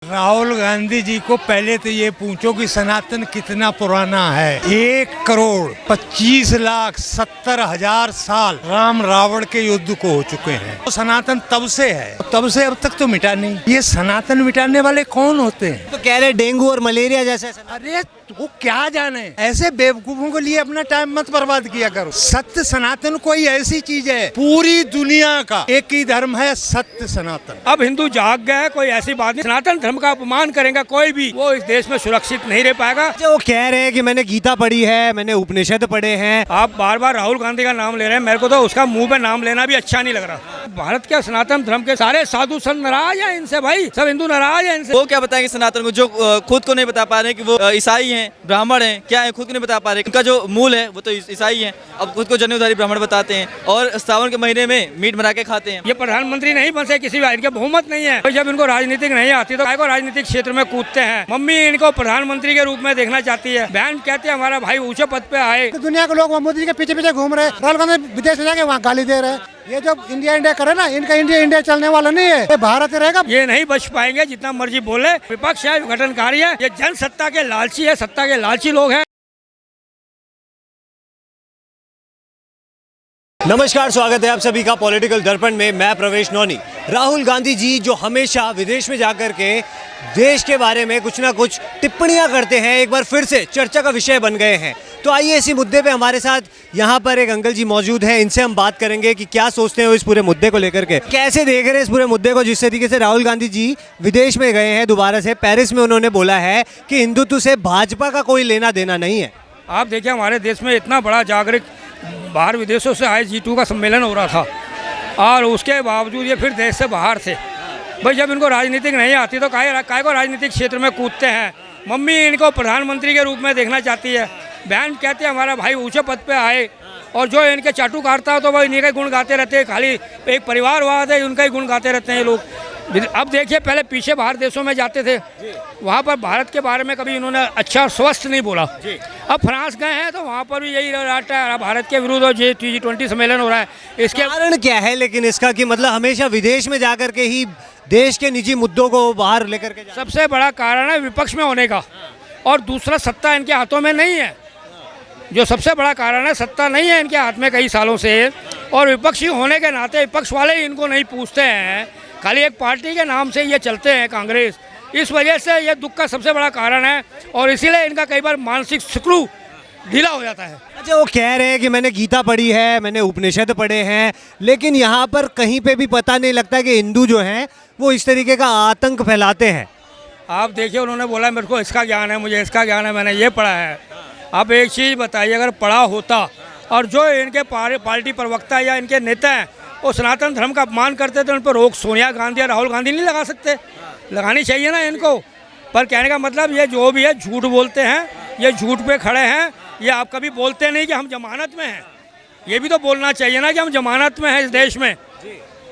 राहुल गांधी जी को पहले तो ये पूछो कि सनातन कितना पुराना है। 1,25,70,000 साल राम रावण के युद्ध को हो चुके हैं। तो सनातन तब से है, तब से अब तक तो मिटा नहीं। ये सनातन मिटाने वाले कौन होते हैं? तो कह रहे डेंगू और मलेरिया जैसे। अरे वो क्या जाने, ऐसे बेवकूफों के लिए अपना टाइम मत बर्बाद किया करो। सत्य सनातन कोई ऐसी चीज है, पूरी दुनिया का एक ही धर्म है, सत्य सनातन। अब हिंदू जाग गए, कोई ऐसी बात नहीं। सनातन धर्म का अपमान करेगा कोई भी, वो इस देश में सुरक्षित नहीं रह पाएगा। वो कह रहे हैं कि मैंने गीता पढ़ी है, मैंने उपनिषद पढ़े हैं। आप बार बार राहुल गांधी का नाम ले रहे हैं, मेरे को तो उसका मुंह पे नाम लेना भी अच्छा नहीं लग रहा। भारत के सनातन धर्म के सारे साधु संत नाराज है इनसे, भाई सब हिंदू नाराज है इनसे। वो क्या बताएंगे सनातन को, जो खुद को नहीं बता पा रहे कि वो ईसाई हैं, ब्राह्मण हैं, क्या है खुद को नहीं बता पा रहे। उनका जो मूल है वो तो ईसाई है, अब खुद को जनेऊधारी ब्राह्मण बताते हैं और सावन के महीने में मीट बना के खाते हैं। ये प्रधानमंत्री नहीं बन सकते, किसी भी इनके बहुमत नहीं है। तो जब इनको राजनीतिक नहीं आती तो को राजनीतिक क्षेत्र में कूदते हैं। मम्मी इनको प्रधानमंत्री के रूप में देखना चाहती है, बहन कहते हैं हमारा भाई ऊंचे पद पे आए। तो दुनिया के लोग मोदी जी के पीछे पीछे घूम रहे हैं, राहुल गांधी विदेश में जाके वहाँ गाली दे रहे हैं। ये जो इंडिया इंडिया करे ना, इनका इंडिया इंडिया चलने वाला नहीं है, ये भारत रहेगा। ये नहीं बच पाएंगे जितना मर्जी बोले। विपक्ष है, विघटनकारी है, ये जन सत्ता के लालची है, सत्ता के लालची लोग हैं। नमस्कार, स्वागत है आप सभी का पॉलिटिकल दर्पण में। मैं प्रवेश नौनी। राहुल गांधी जी जो हमेशा विदेश में जाकर के देश के बारे में कुछ ना कुछ टिप्पणियां करते हैं, एक बार फिर से चर्चा का विषय बन गए हैं। तो आइए इसी मुद्दे पे हमारे साथ यहाँ पर एक अंकल जी मौजूद हैं, इनसे हम बात करेंगे कि क्या सोचते हैं इस पूरे मुद्दे को लेकर के, कैसे देख रहे हैं इस पूरे मुद्दे को। जिस तरीके से राहुल गांधी जी विदेश में गए हैं, दोबारा से पेरिस में उन्होंने बोला है कि हिंदुत्व से भाजपा का कोई लेना देना नहीं है। आप देखिए हमारे देश में इतना बड़ा जागरूक बाहर विदेशों से आए G2 का सम्मेलन हो रहा था और उसके बावजूद ये फिर देश से बाहर थे। भाई जब इनको राजनीतिक नहीं आती तो काय को राजनीतिक क्षेत्र में कूदते हैं। मम्मी इनको प्रधानमंत्री के रूप में देखना चाहती है, बहन कहते हैं हमारा भाई ऊंचे पद पे आए, और जो इनके चाटू काटता है तो वह इन्हीं का गुण गाते रहते हैं। खाली एक परिवारवाद है, उनका ही गुण गाते रहते हैं ये लोग। अब देखिए पहले पीछे बाहर देशों में जाते थे, वहाँ पर भारत के बारे में कभी इन्होंने अच्छा स्वस्थ नहीं बोला। अब फ्रांस गए हैं तो वहाँ पर भी यही रहता है, भारत के विरुद्ध G20 सम्मेलन हो रहा है। इसके कारण क्या है लेकिन इसका, कि मतलब हमेशा विदेश में जाकर के ही देश के निजी मुद्दों को बाहर लेकर के सबसे बड़ा कारण है विपक्ष में होने का, और दूसरा सत्ता इनके हाथों में नहीं है। जो सबसे बड़ा कारण है, सत्ता नहीं है इनके हाथ में कई सालों से, और विपक्षी होने के नाते विपक्ष वाले ही इनको नहीं पूछते हैं, खाली एक पार्टी के नाम से ये चलते हैं कांग्रेस। इस वजह से ये दुख का सबसे बड़ा कारण है, और इसीलिए इनका कई बार मानसिक स्क्रू ढीला हो जाता है। अच्छा, वो कह रहे हैं कि मैंने गीता पढ़ी है, मैंने उपनिषद पढ़े हैं, लेकिन यहाँ पर कहीं पे भी पता नहीं लगता कि हिंदू जो हैं वो इस तरीके का आतंक फैलाते हैं। आप देखिए उन्होंने बोला मेरे को इसका ज्ञान है, मुझे इसका ज्ञान है, मैंने ये पढ़ा है। आप एक चीज़ बताइए, अगर पढ़ा होता और जो इनके पार्टी प्रवक्ता या इनके नेता हैं वो सनातन धर्म का अपमान करते थे, उन पर रोक सोनिया गांधी या राहुल गांधी नहीं लगा सकते? लगानी चाहिए ना इनको। पर कहने का मतलब ये जो भी है झूठ बोलते हैं, ये झूठ पे खड़े हैं। ये आप कभी बोलते नहीं कि हम जमानत में हैं, ये भी तो बोलना चाहिए ना कि हम जमानत में हैं इस देश में।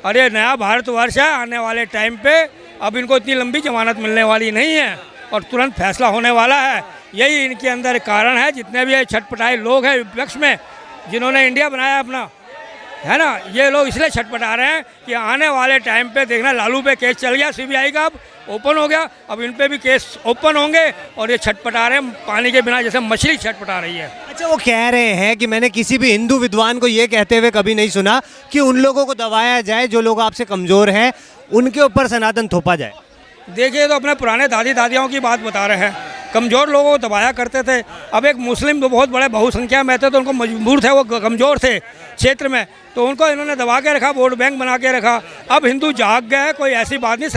अरे नया भारतवर्ष है, आने वाले टाइम पे अब इनको इतनी लंबी जमानत मिलने वाली नहीं है और तुरंत फैसला होने वाला है। यही इनके अंदर कारण है। जितने भी छटपटाए लोग हैं विपक्ष में, जिन्होंने इंडिया बनाया अपना, है ना, ये लोग इसलिए छटपटा रहे हैं कि आने वाले टाइम पे देखना लालू पे केस चल गया, CBI का अब ओपन हो गया, अब इन पे भी केस ओपन होंगे, और ये छटपटा रहे हैं पानी के बिना जैसे मछली छटपटा रही है। अच्छा, वो कह रहे हैं कि मैंने किसी भी हिंदू विद्वान को ये कहते हुए कभी नहीं सुना कि उन लोगों को दबाया जाए जो लोग आपसे कमज़ोर हैं, उनके ऊपर सनातन थोपा जाए। देखिए तो अपने पुराने दादी दादियों की बात बता रहे हैं, कमज़ोर लोगों को दबाया करते थे। अब एक मुस्लिम जो बहुत बड़े बहुसंख्या में थे तो उनको मजबूर थे, वो कमज़ोर थे क्षेत्र में, तो उनको इन्होंने दबा के रखा, वोट बैंक बना के रखा। अब हिंदू जाग गए, कोई ऐसी बात नहीं।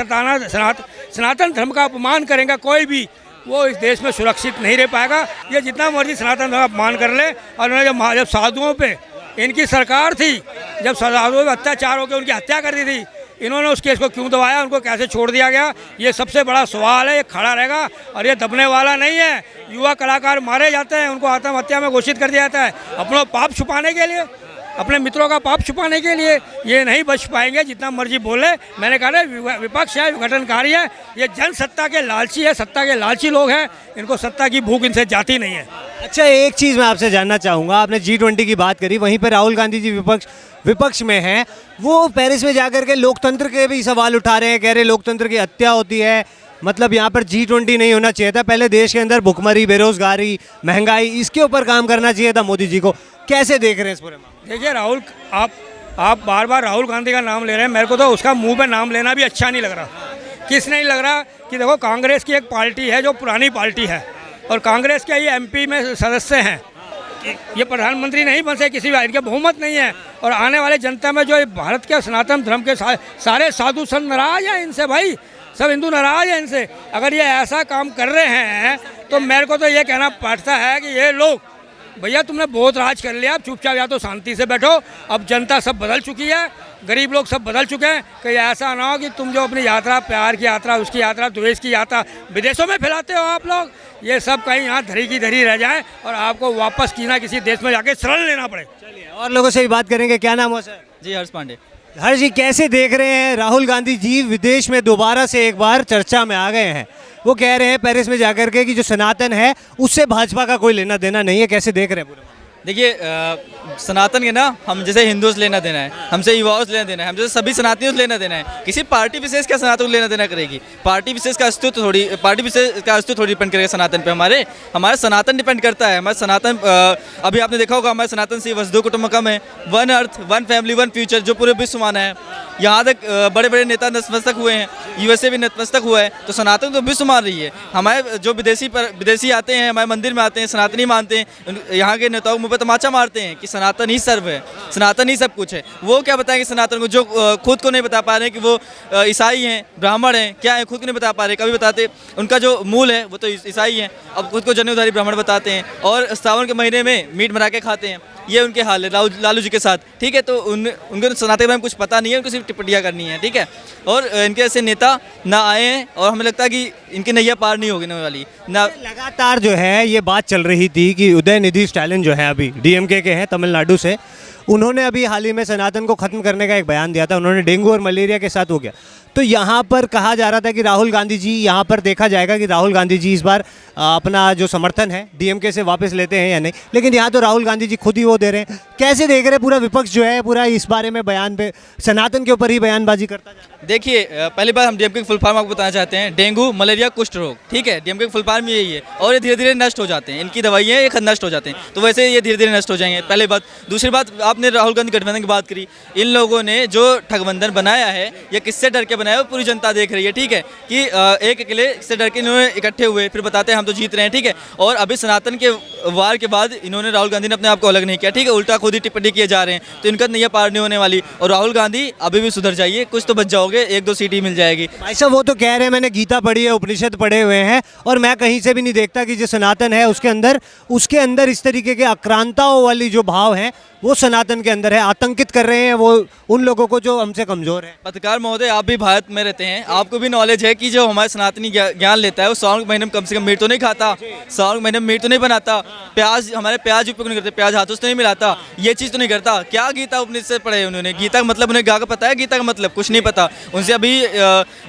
सनातन धर्म का अपमान करेगा कोई भी, वो इस देश में सुरक्षित नहीं रह पाएगा। ये जितना मर्जी सनातन धर्म का अपमान कर ले। और उन्होंने जब साधुओं पे इनकी सरकार थी, जब साधुओं पर अत्याचार होकर उनकी हत्या कर दी थी, इन्होंने उस केस को क्यों दबाया, उनको कैसे छोड़ दिया गया, ये सबसे बड़ा सवाल है। ये खड़ा रहेगा और ये दबने वाला नहीं है। युवा कलाकार मारे जाते हैं, उनको आत्महत्या में घोषित कर दिया जाता है अपना पाप छुपाने के लिए, अपने मित्रों का पाप छुपाने के लिए। ये नहीं बच पाएंगे जितना मर्जी बोले। मैंने कहा ना, विपक्ष है, विघटनकारी है, ये जन सत्ता के लालची है, सत्ता के लालची लोग हैं, इनको सत्ता की भूख इनसे जाती नहीं है। अच्छा, एक चीज़ मैं आपसे जानना चाहूँगा, आपने G20 की बात करी, वहीं पर राहुल गांधी जी विपक्ष में हैं, वो पेरिस में जाकर के लोकतंत्र के भी सवाल उठा रहे हैं, कह रहे लोकतंत्र की हत्या होती है, मतलब यहाँ पर G20 नहीं होना चाहिए था, पहले देश के अंदर भुखमरी, बेरोजगारी, महंगाई, इसके ऊपर काम करना चाहिए था मोदी जी को। कैसे देख रहे हैं इस पूरे मामले? देखिए राहुल, आप बार बार राहुल गांधी का नाम ले रहे हैं, मेरे को तो उसका मुंह पे नाम लेना भी अच्छा नहीं लग रहा। किस नहीं लग रहा कि देखो कांग्रेस की एक पार्टी है जो पुरानी पार्टी है, और कांग्रेस के ये MP में सदस्य हैं, ये प्रधानमंत्री नहीं बन सकते किसी भी, इनके बहुमत नहीं है। और आने वाले जनता में जो भारत के सनातन धर्म के सारे साधु संत नाराज हैं इनसे, भाई सब हिंदू नाराज हैं इनसे। अगर ये ऐसा काम कर रहे हैं तो मेरे को तो ये कहना पड़ता है कि ये लोग, भैया तुमने बहुत राज कर लिया, अब चुपचाप या तो शांति से बैठो। अब जनता सब बदल चुकी है, गरीब लोग सब बदल चुके हैं। कहीं ऐसा ना हो कि तुम जो अपनी यात्रा, प्यार की यात्रा, उसकी यात्रा, द्वेष की यात्रा विदेशों में फैलाते हो आप लोग, ये सब कहीं यहाँ धरी की धरी रह जाए और आपको वापस किसी देश में जाके शरण लेना पड़े। चलिए और लोगों से भी बात करेंगे। क्या नाम हो सर? जी हर्ष पांडे। हर्ष जी, कैसे देख रहे हैं राहुल गांधी जी विदेश में दोबारा से एक बार चर्चा में आ गए हैं? वो कह रहे हैं पेरिस में जाकर के कि जो सनातन है उससे भाजपा का कोई लेना देना नहीं है। कैसे देख रहे हैं पूरे? देखिए सनातन के ना, हम जैसे हिंदुओं से लेना देना है, हमसे युवाओं से लेना देना है, हम जैसे सभी सनातनियों से लेना देना है। किसी पार्टी विशेष का सनातन लेना देना करेगी? पार्टी विशेष का अस्तित्व थोड़ी डिपेंड करेगा सनातन पे। हमारे सनातन डिपेंड करता है। हमारे सनातन अभी आपने देखा होगा, हमारे सनातन से वसुधैव कुटुंबकम है, one earth, one family, one future, जो पूरे विश्व माना है। यहाँ तक बड़े बड़े नेता नतमस्तक हुए हैं, USA भी नतमस्तक हुआ है। तो सनातन तो विश्व मान रही है। हमारे जो विदेशी आते हैं, हमारे मंदिर में आते हैं, सनातनी मानते हैं, यहाँ के नेताओं को मुँह पे तमाचा मारते हैं कि सनातन ही सर्व है, सनातन ही सब कुछ है। वो क्या बताएंगे सनातन को, जो खुद को नहीं बता पा रहे हैं कि वो ईसाई हैं, ब्राह्मण हैं, क्या है, खुद को नहीं बता पा रहे। कभी बताते उनका जो मूल है वो तो ईसाई हैं, अब खुद को जनेऊधारी ब्राह्मण बताते हैं, और सावन के महीने में मीट बना के खाते हैं। ये उनके हाल है लालू जी के साथ, ठीक है। तो उनको सनातन के बारे में कुछ पता नहीं है, उनको सिर्फ टिप्पणियाँ करनी है, ठीक है। और इनके ऐसे नेता ना आए हैं, और हमें लगता है कि इनकी नैया पार नहीं होगी वाली ना। लगातार जो है ये बात चल रही थी कि उदयनिधि स्टालिन जो है अभी DMK के हैं तमिलनाडु से, उन्होंने अभी हाल ही में सनातन को खत्म करने का एक बयान दिया था। उन्होंने डेंगू और मलेरिया के साथ हो गया। तो यहाँ पर कहा जा रहा था कि राहुल गांधी जी, यहाँ पर देखा जाएगा कि राहुल गांधी जी इस बार अपना जो समर्थन है DMK से वापस लेते हैं या नहीं। लेकिन यहाँ तो राहुल गांधी जी खुद ही वो दे रहे हैं। कैसे देख रहे हैं पूरा विपक्ष जो है पूरा इस बारे में बयान पे, सनातन के ऊपर ही बयानबाजी करता जा रहा है? देखिए पहली बार हम DMK की फुल फॉर्म आपको बताना चाहते हैं। डेंगू, मलेरिया, कुष्ठ रोग, ठीक है, DMK की फुल फॉर्म यही है। और ये धीरे धीरे नष्ट हो जाते हैं, इनकी दवाइयाँ ये नष्ट हो जाते हैं। तो वैसे ये धीरे धीरे नष्ट हो जाएंगे, पहली बात। दूसरी बात, आपने राहुल गांधी गठबंधन की बात करी। इन लोगों ने जो ठगबंधन बनाया है, ये किससे डर के बनाया है, पूरी जनता देख रही है, ठीक है। कि एक अकेले से डर के इन्होंने इकट्ठे हुए, फिर बताते हैं हम तो जीत रहे हैं, ठीक है। और अभी सनातन के वार के बाद इन्होंने, राहुल गांधी ने अपने आप को अलग नहीं किया, ठीक है, उल्टा खुद ही टिप्पणी किए जा रहे हैं। तो इनका नैया पार नहीं होने वाली। और राहुल गांधी अभी भी सुधर जाइए, कुछ तो बच जाओगे, 1-2 सीट ही मिल जाएगी। भाई साहब वो तो कह रहे हैं मैंने गीता पढ़ी है, उपनिषद पढ़े हुए हैं, और मैं कहीं से भी नहीं देखता कि जो सनातन है उसके अंदर इस तरीके के आक्रांताओं वाली जो भाव हैं वो सनातन के अंदर है। आतंकित कर रहे हैं वो उन लोगों को जो हमसे कमजोर है। पत्रकार महोदय, आप भी भारत में रहते हैं, आपको भी नॉलेज है कि जो हमारे सनातनी ज्ञान लेता है वो सावन के महीने में कम से कम मीट तो नहीं खाता, सावन के महीने में मीट तो नहीं बनाता, प्याज, हमारे प्याज उपयोग नहीं करते, प्याज हाथों से नहीं मिलाता, ये चीज़ तो नहीं करता। क्या गीता उपनिषद पढ़े उन्होंने? गीता का मतलब उन्हें गा का पता है? गीता का मतलब कुछ नहीं पता। उनसे अभी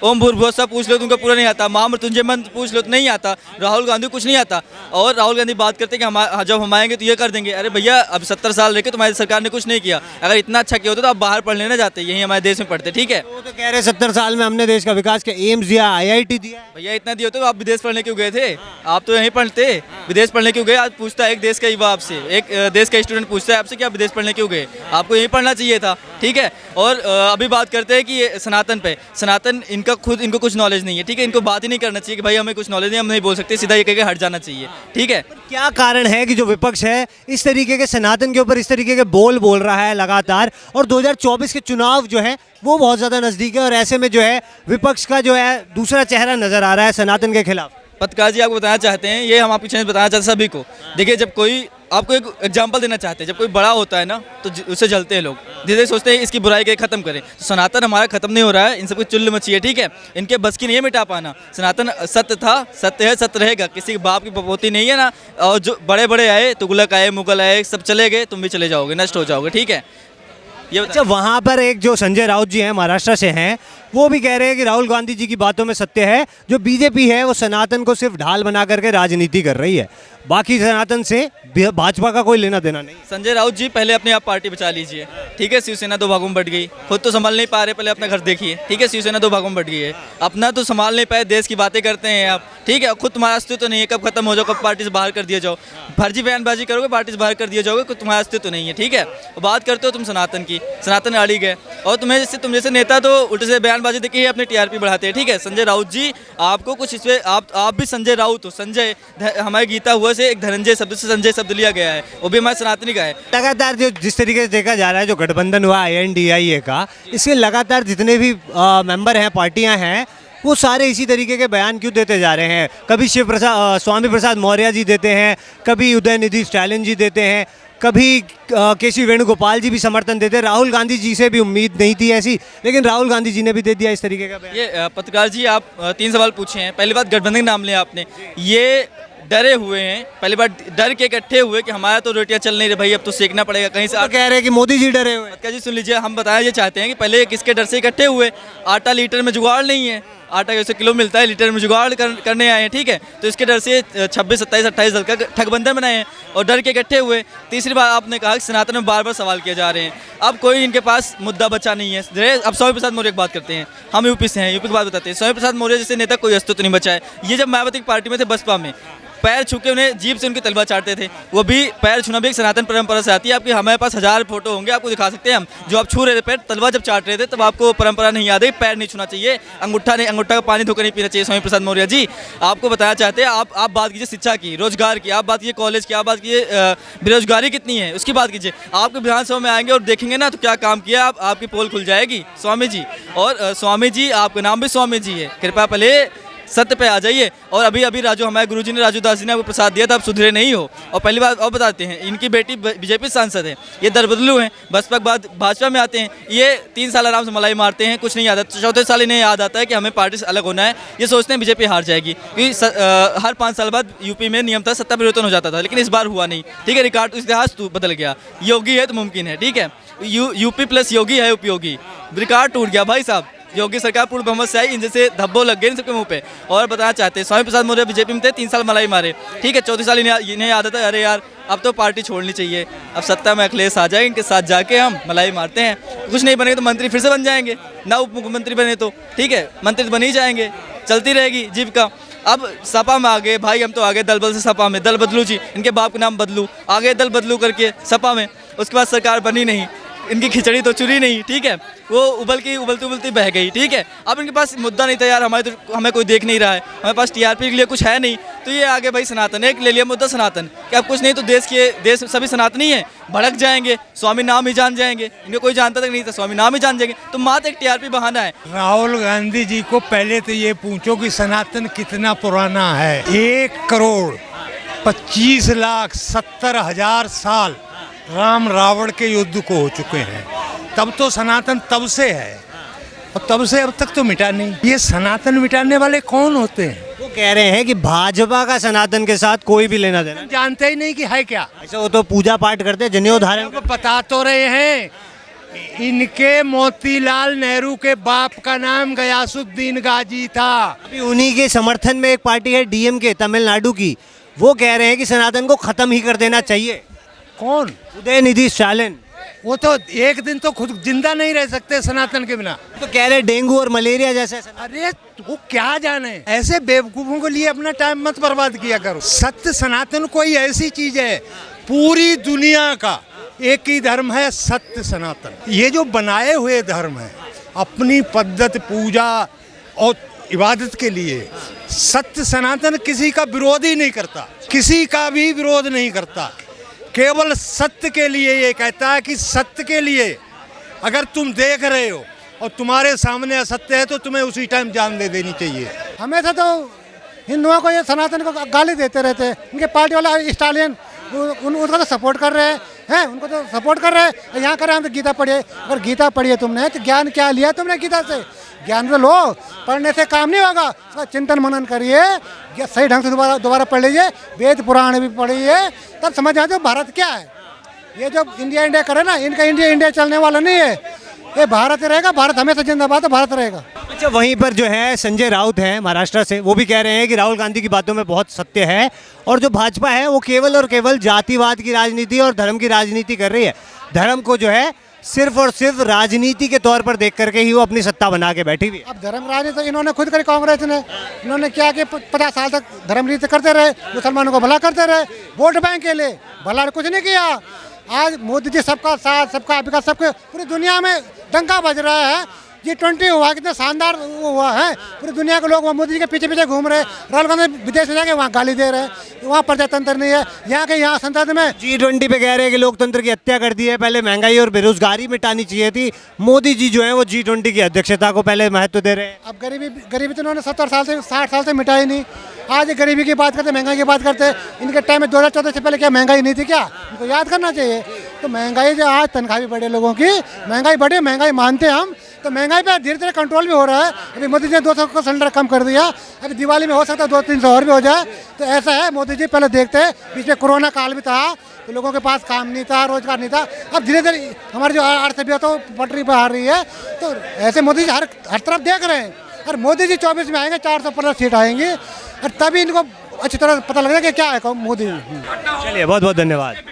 ओम भूर्भुवः सब पूछ लो तो उनको पूरा नहीं आता, महामृत्युंजय मंत्र पूछ लो तो नहीं आता। राहुल गांधी कुछ नहीं आता। और राहुल गांधी बात करते कि जब हम आएंगे तो ये कर देंगे। अरे भैया, अब 70 साल रह के तुम्हारी सरकार ने कुछ नहीं किया। अगर इतना अच्छा किया होता तो आप बाहर पढ़ लेना जाते, यही हमारे देश में पढ़ते, ठीक है। वो तो कह रहे 70 साल में हमने देश का विकास किया, एम्स दिया, IIT दिया। भैया इतना दिया तो आप विदेश पढ़ने क्यों गए थे? आप तो यहीं पढ़ते, विदेश पढ़ने क्यों गए? आज पूछता है एक देश का युवा आपसे, एक देश का स्टूडेंट पूछता है आपसे कि आप विदेश पढ़ने क्यों गए? आपको यहीं पढ़ना चाहिए था, ठीक है। और अभी बात करते हैं कि सनातन पे, सनातन इनको कुछ नॉलेज नहीं है, ठीक है। इनको बात ही नहीं करना चाहिए कि भाई हमें कुछ नॉलेज नहीं, हम नहीं बोल सकते, सीधा ये कह के हट जाना चाहिए, ठीक है। क्या कारण है कि जो विपक्ष है इस तरीके के सनातन के ऊपर इस तरीके के बोल रहा है लगातार, और 2024 के चुनाव जो है वो बहुत ज़्यादा नज़दीक है, और ऐसे में जो है विपक्ष का जो है दूसरा चेहरा नज़र आ रहा है सनातन के खिलाफ? पत्रकार जी, आपको बताना चाहते हैं, ये हम आपके चैनल बताना चाहते हैं सभी को। देखिए, जब कोई, आपको एक एग्जांपल देना चाहते हैं, जब कोई बड़ा होता है ना तो उससे जलते हैं लोग, धीरे सोचते हैं इसकी बुराई के खत्म करें। तो सनातन हमारा खत्म नहीं हो रहा है, इन सबको चुल्ल मची है, ठीक है। इनके बस की नहीं है मिटा पाना। सनातन सत्य था, सत्य है, सत्य रहेगा। किसी के बाप की बपोती नहीं है ना। और जो बड़े बड़े आए, तुगलक आए, मुगल आए, सब चले गए, तुम भी चले जाओगे, नष्ट हो जाओगे, ठीक है। अच्छा, वहाँ पर एक जो संजय राउत जी हैं महाराष्ट्र से हैं, वो भी कह रहे हैं कि राहुल गांधी जी की बातों में सत्य है, जो बीजेपी है वो सनातन को सिर्फ ढाल बना करके राजनीति कर रही है, बाकी सनातन से भाजपा का कोई लेना देना नहीं। संजय राउत जी पहले अपने आप पार्टी बचा लीजिए, ठीक है। शिवसेना 2 भागों में बट गई, खुद तो संभाल नहीं पा रहे, पहले अपना घर देखिए, ठीक है। शिवसेना 2 भागों में बट गई है, अपना तो संभाल नहीं पाए, देश की बातें करते हैं आप, ठीक है। खुद तुम्हारा अस्तित्व तो नहीं है, कब खत्म हो जाओ, कब पार्टी से बाहर कर दिया जाओ, फर्जी बयानबाजी करोगे पार्टी से बाहर कर दिया जाओगे, तुम्हारा अस्तित्व तो नहीं है, ठीक है। बात करते हो तुम सनातन की, सनातन अड़ी गए, और तुम जैसे नेता तो उल्टे से बयानबाजी देखिए अपने टीआरपी बढ़ाते हैं, ठीक है। संजय राउत जी आपको कुछ इसमें आप भी संजय राउत हो, संजय हमारे गीता हुआ से एक धनंजय शब्द से संजय शब्द लिया गया है, वो भी हमारे सनातनी का है। लगातार जो जिस तरीके से देखा जा रहा है, जो गठबंधन हुआ INDIA का, इसके लगातार जितने भी मेंबर हैं, पार्टियां हैं, वो सारे इसी तरीके के बयान क्यों देते जा रहे हैं। कभी स्वामी प्रसाद मौर्य जी देते हैं, कभी उदयनिधि स्टालिन जी देते हैं, कभी केसी वेणुगोपाल जी भी समर्थन देते हैं। राहुल गांधी जी से भी उम्मीद नहीं थी ऐसी, लेकिन राहुल गांधी जी ने भी दे दिया इस तरीके का बयान। ये पत्रकार जी आप 3 सवाल पूछे हैं। पहली बात गठबंधन नाम लिया आपने, ये डरे हुए हैं, पहली बार डर के इकट्ठे हुए कि हमारा तो रोटियां चल नहीं रही भाई, अब तो सेकना पड़ेगा कहीं से। तो कह रहे हैं कि मोदी जी डरे हुए। पत्रकार जी सुन लीजिए, हम बताना ये चाहते हैं कि पहले किसके डर से इकट्ठे हुए। आटा लीटर में जुगाड़ नहीं है, आटा कैसे किलो मिलता है, लीटर में जुगाड़ करने आए हैं, ठीक है। तो इसके डर से 26, 27, 28 दल का ठगबंधन बनाए हैं और डर के इकट्ठे हुए। तीसरी बात आपने कहा कि सनातन में बार बार सवाल किए जा रहे हैं, अब कोई इनके पास मुद्दा बचा नहीं है। अब स्वामी प्रसाद मौर्य की बात करते हैं, हम यूपी से हैं, यूपी की बात बताते हैं। स्वामी प्रसाद मौर्य जैसे नेता कोई अस्तित्व नहीं बचा है। ये जब मायावती की पार्टी में थे, बसपा में, पैर छू के उन्हें जीभ से उनकी तलवा चाटते थे, वो भी पैर छूना भी एक सनातन परंपरा से आती है। आपकी हमारे पास 1000 फोटो होंगे, आपको दिखा सकते हैं हम, जो आप छू रहे थे पैर, तलवा जब चाट रहे थे तब आपको परंपरा नहीं याद है, पैर नहीं छूना चाहिए, अंगूठा का पानी धोकर नहीं पीना चाहिए। स्वामी प्रसाद मौर्य जी आपको बताना चाहते हैं, आप बात कीजिए शिक्षा की, रोजगार की, आप बात कीजिए कॉलेज की, आप बात कीजिए बेरोजगारी कितनी है उसकी बात कीजिए। आपके विधानसभा में आएंगे और देखेंगे ना तो क्या काम किया, आपकी पोल खुल जाएगी स्वामी जी। और स्वामी जी, आपका नाम भी स्वामी जी है, कृपया पहले सत्य पे आ जाइए। और अभी हमारे गुरुजी ने, राजू दास जी ने आपको प्रसाद दिया था, आप सुधरे नहीं हो। और पहली बात और बताते हैं, इनकी बेटी बीजेपी सांसद है, ये दरबदलू हैं, बसपा के बाद भाजपा में आते हैं, ये 3 साल आराम से मलाई मारते हैं, कुछ नहीं याद आता। 4थे साल इन्हें याद आता है कि हमें पार्टी से अलग होना है, ये सोचते हैं बीजेपी हार जाएगी, क्योंकि हर 5 साल बाद यूपी में नियम था, सत्ता परिवर्तन हो जाता था, लेकिन इस बार हुआ नहीं, ठीक है। रिकॉर्ड इतिहास तो बदल गया, योगी है तो मुमकिन है, ठीक है। यूपी प्लस योगी है उपयोगी, रिकॉर्ड टूट गया भाई साहब। योगी सरकार पूर्ण बहुमत से आई, इन जैसे धब्बो लग गए इन सबके मुंह पे। और बताना चाहते हैं, स्वामी प्रसाद मौर्य बीजेपी में थे, 3 साल मलाई मारे, ठीक है। 4थे साल इन्हें याद आता है, अरे यार अब तो पार्टी छोड़नी चाहिए, अब सत्ता में अखिलेश आ जाए, इनके साथ जाके हम मलाई मारते हैं, कुछ नहीं बनेगा तो मंत्री फिर से बन जाएंगे, ना उप मुख्यमंत्री बने तो, ठीक है, मंत्री तो बन ही जाएंगे, चलती रहेगी जीविका। अब सपा में आ गए भाई, हम तो आ गए दल बदल से सपा में, दल बदलू जी, इनके बाप का नाम बदलू, आ गए दल बदलू करके सपा में। उसके बाद सरकार बनी नहीं, इनकी खिचड़ी तो चुरी नहीं, ठीक है, वो उबलती बह गई, ठीक है। अब इनके पास मुद्दा नहीं था यार, हमें कोई देख नहीं रहा है, हमारे पास टीआरपी के लिए कुछ है नहीं, तो ये आगे भाई सनातन, एक ले लिया मुद्दा सनातन, कि अब कुछ नहीं तो देश सभी सनातनी है, भड़क जाएंगे, स्वामी नाम ही जान जाएंगे, इनको कोई जानता तक नहीं था, स्वामी नाम ही जान जाएंगे, तो मात्र एक टीआरपी बहाना है। राहुल गांधी जी को पहले तो ये पूछो कि सनातन कितना पुराना है। 1,25,70,000 साल राम रावण के युद्ध को हो चुके हैं, तब तो सनातन तब से है और तब से अब तक तो मिटा नहीं। ये सनातन मिटाने वाले कौन होते हैं? वो कह रहे हैं कि भाजपा का सनातन के साथ कोई भी लेना देना, जानते ही नहीं कि है क्या। ऐसा वो तो पूजा पाठ करते हैं, जनेऊ धारण अब बता तो रहे हैं, इनके मोतीलाल नेहरू के बाप का नाम गयासुद्दीन गाजी था। अभी उन्हीं के समर्थन में एक पार्टी है DMK तमिलनाडु की, वो कह रहे हैं कि सनातन को खत्म ही कर देना चाहिए। कौन? उदयनिधि स्टालिन। वो तो एक दिन तो खुद जिंदा नहीं रह सकते सनातन के बिना। तो कह रहे डेंगू और मलेरिया जैसे। अरे वो क्या जाने, ऐसे बेवकूफों के लिए अपना टाइम मत बर्बाद किया करो। सत्य सनातन कोई ऐसी चीज है, पूरी दुनिया का एक ही धर्म है, सत्य सनातन। ये जो बनाए हुए धर्म है अपनी पद्धति पूजा और इबादत के लिए, सत्य सनातन किसी का विरोध ही नहीं करता, किसी का भी विरोध नहीं करता, केवल सत्य के लिए ये कहता है कि सत्य के लिए अगर तुम देख रहे हो और तुम्हारे सामने असत्य है तो तुम्हें उसी टाइम जान दे देनी चाहिए। हमेशा तो हिंदुओं को ये सनातन को गाली देते रहते हैं, इनके पार्टी वाला स्टालिन उनको तो सपोर्ट कर रहे हैं, उनको तो सपोर्ट कर रहे हैं। यहाँ कर रहे हैं हम तो गीता पढ़िए, अगर गीता पढ़िए तुमने तो ज्ञान क्या लिया तुमने गीता से? ज्ञान तो लो, पढ़ने से काम नहीं होगा, उसका चिंतन मनन करिए, सही ढंग से दोबारा पढ़ लीजिए, वेद पुराण भी पढ़िए, तब समझ आ जाओ भारत क्या है। ये जो इंडिया करे ना, इनका इंडिया चलने वाला नहीं है, ये भारत रहेगा, भारत हमेशा जिंदाबाद है, भारत रहेगा। अच्छा, वहीं पर जो है संजय राउत हैं महाराष्ट्र से, वो भी कह रहे हैं कि राहुल गांधी की बातों में बहुत सत्य है और जो भाजपा है वो केवल और केवल जातिवाद की राजनीति और धर्म की राजनीति कर रही है। धर्म को जो है सिर्फ और सिर्फ राजनीति के तौर पर देख करके ही वो अपनी सत्ता बना के बैठी हुई है। अब धर्म राजनीति तो इन्होंने खुद करी, कांग्रेस ने। इन्होंने क्या कि 50 साल तक धर्म नीति करते रहे, मुसलमानों को भला करते रहे, वोट बैंक के लिए भला कुछ नहीं किया। आज मोदी जी सबका साथ, सबका विकास, सबके पूरी दुनिया में डंका बज रहा है। G20 हुआ, कितना शानदार वो हुआ है। पूरी दुनिया के लोग वहाँ मोदी जी के पीछे पीछे घूम रहे। राहुल गांधी विदेश में जाके वहाँ गाली दे रहे, वहाँ प्रजातंत्र नहीं है। यहाँ संसद में G20 पे कह रहे हैं कि लोकतंत्र की हत्या कर दी है, पहले महंगाई और बेरोजगारी मिटानी चाहिए थी। मोदी जी जो है वो G20 की अध्यक्षता को पहले महत्व दे रहे हैं। अब गरीबी तो उन्होंने 70 साल से 60 साल से मिटाई नहीं। आज गरीबी की बात करते, महंगाई की बात करते। इनके टाइम में 2014 से पहले क्या महंगाई नहीं थी क्या? इनको याद करना चाहिए। तो महंगाई जो आज तनख्वाह भी बढ़े लोगों की, महंगाई बढ़ी, महंगाई मानते हैं हम, तो महंगाई पे धीरे धीरे कंट्रोल भी हो रहा है। अभी मोदी जी ने 200 का सिलेंडर कम कर दिया। अभी दिवाली में हो सकता है 200-300 और भी हो जाए। तो ऐसा है, मोदी जी पहले देखते हैं। बीच में कोरोना काल भी था, तो लोगों के पास काम नहीं था, रोजगार नहीं था। अब धीरे धीरे हमारी जो अर्थव्यवस्था पटरी पर आ रही है। तो ऐसे मोदी जी हर तरफ देख रहे हैं। और मोदी जी 24 में आएंगे, 400+ सीट आएंगी, और तभी इनको अच्छी तरह पता लगेगा कि क्या है मोदी। चलिए, बहुत बहुत धन्यवाद।